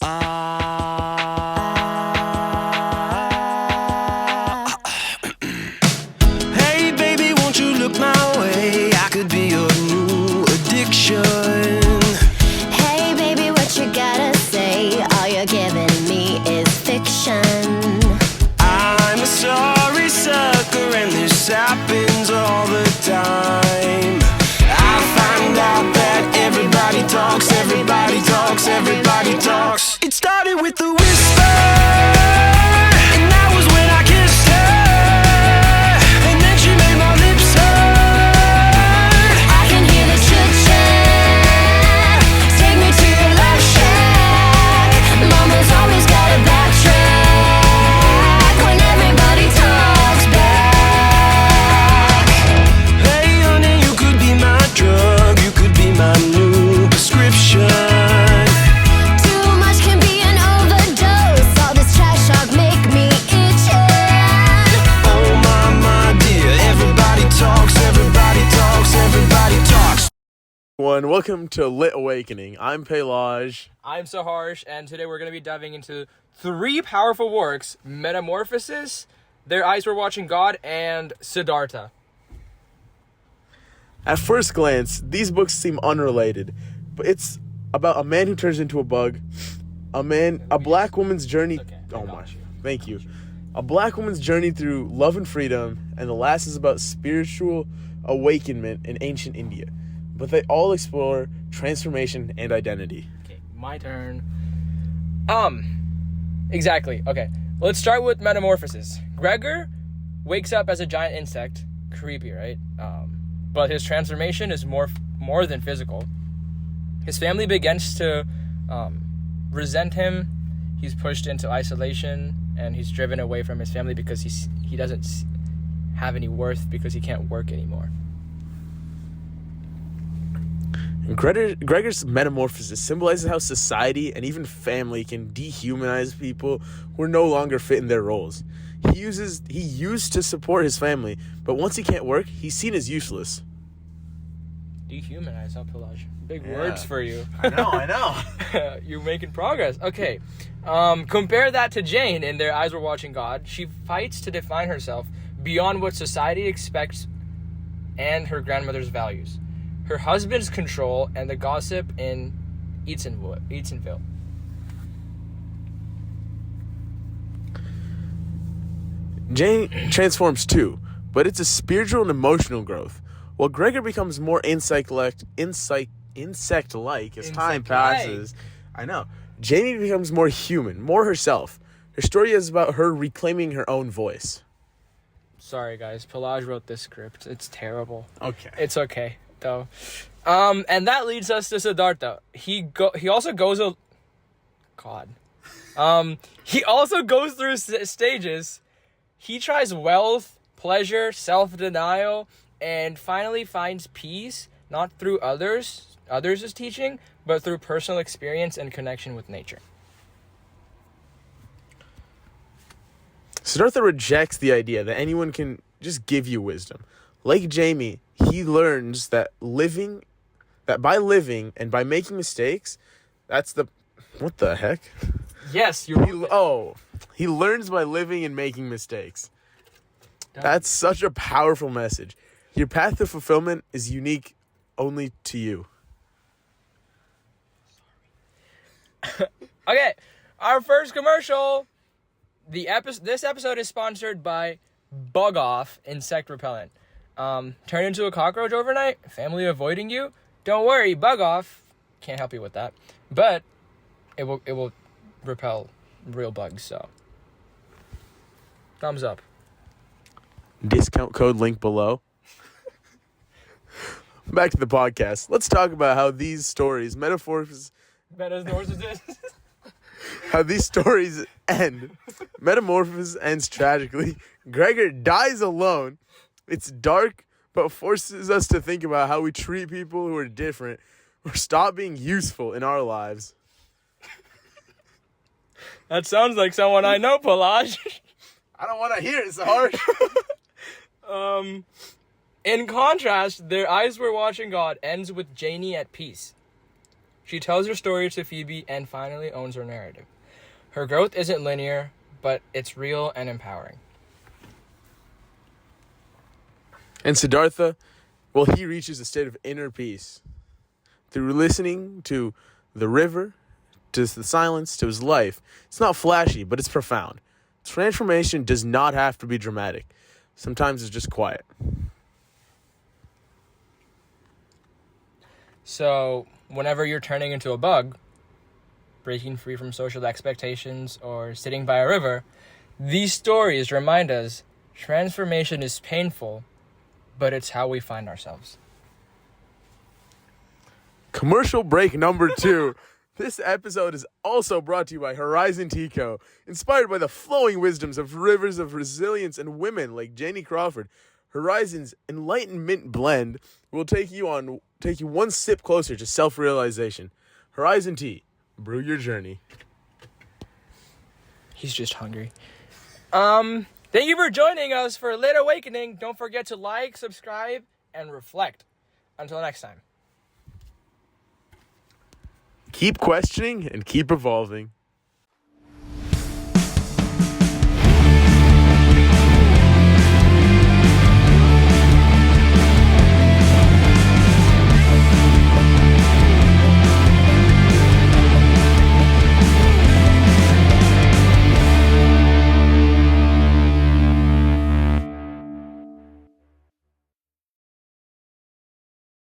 Hey baby, won't you look my way? I could be your new addiction. Hey baby, what you gotta say? All you're giving me is fiction. I'm a sorry sucker and this happens all the time. I find out that everybody talks, everybody talks, everybody talks. It started with a whisper, and that was when I kissed her, and then she made my lips hurt. I can hear the chit-chat. Take me to your love shack. Mama's always gotta backtrack when everybody talks back. Hey honey, you could be my drug, you could be my new prescription. Too much can be an overdose. All this trash talk make me itching. Oh my dear, everybody talks, everybody talks, everybody talks. Welcome to Lit Awakening. I'm Pelage. I'm so harsh, and today we're going to be diving into three powerful works: Metamorphosis, Their Eyes Were Watching God, and Siddhartha. At first glance, these books seem unrelated, but it's about a man who turns into a bug, a black woman's journey. Okay, Oh I my, got you. thank you. A black woman's journey through love and freedom, and the last is about spiritual awakenment in ancient India. But they all explore transformation and identity. Okay, my turn. Exactly. Okay, let's start with Metamorphosis. Gregor wakes up as a giant insect. Creepy, right? But his transformation is more than physical. His family begins to resent him. He's pushed into isolation, and he's driven away from his family because he doesn't have any worth because he can't work anymore. And Gregor's metamorphosis symbolizes how society and even family can dehumanize people who are no longer fit in their roles. He used to support his family, but once he can't work, he's seen as useless. Dehumanize, huh, Pelage? Big words for you. I know. You're making progress. Okay. Compare that to Jane in Their Eyes Were Watching God. She fights to define herself beyond what society expects and her grandmother's values. Her husband's control and the gossip in Eatonville. Jane transforms too, but it's a spiritual and emotional growth. While Gregor becomes more insect-like as time passes. I know. Janie becomes more human, more herself. Her story is about her reclaiming her own voice. Sorry, guys. Pelage wrote this script. It's terrible. Okay. It's okay, though. And that leads us to Siddhartha. He also goes he also goes through stages. He tries wealth, pleasure, self-denial, and finally finds peace, not through others' teaching, but through personal experience and connection with nature. Siddhartha rejects the idea that anyone can just give you wisdom. Like Jamie, he learns that by living and by making mistakes, what the heck? Yes, He learns by living and making mistakes. That's such a powerful message. Your path to fulfillment is unique only to you. Okay, our first commercial. This episode is sponsored by Bug Off Insect Repellent. Turn into a cockroach overnight? Family avoiding you? Don't worry, Bug Off can't help you with that, but it will repel real bugs. So, thumbs up. Discount code link below. Back to the podcast. Let's talk about how these stories, how these stories end. Metamorphosis ends tragically. Gregor dies alone. It's dark, but forces us to think about how we treat people who are different or stop being useful in our lives. That sounds like someone I know, Pelage. I don't want to hear it, so harsh. In contrast, Their Eyes Were Watching God ends with Janie at peace. She tells her story to Phoebe and finally owns her narrative. Her growth isn't linear, but it's real and empowering. And Siddhartha, well, he reaches a state of inner peace through listening to the river, to the silence, to his life. It's not flashy, but it's profound. Transformation does not have to be dramatic. Sometimes it's just quiet. So, whenever you're turning into a bug, breaking free from social expectations, or sitting by a river, these stories remind us transformation is painful, but it's how we find ourselves. Commercial break number 2. This episode is also brought to you by Horizon Tico. Inspired by the flowing wisdoms of rivers of resilience and women like Janie Crawford, Horizon's Enlightenment Blend will take you one sip closer to self-realization. Horizon Tea, brew your journey. He's just hungry. Thank you for joining us for Lit Awakening. Don't forget to like, subscribe, and reflect. Until next time. Keep questioning and keep evolving.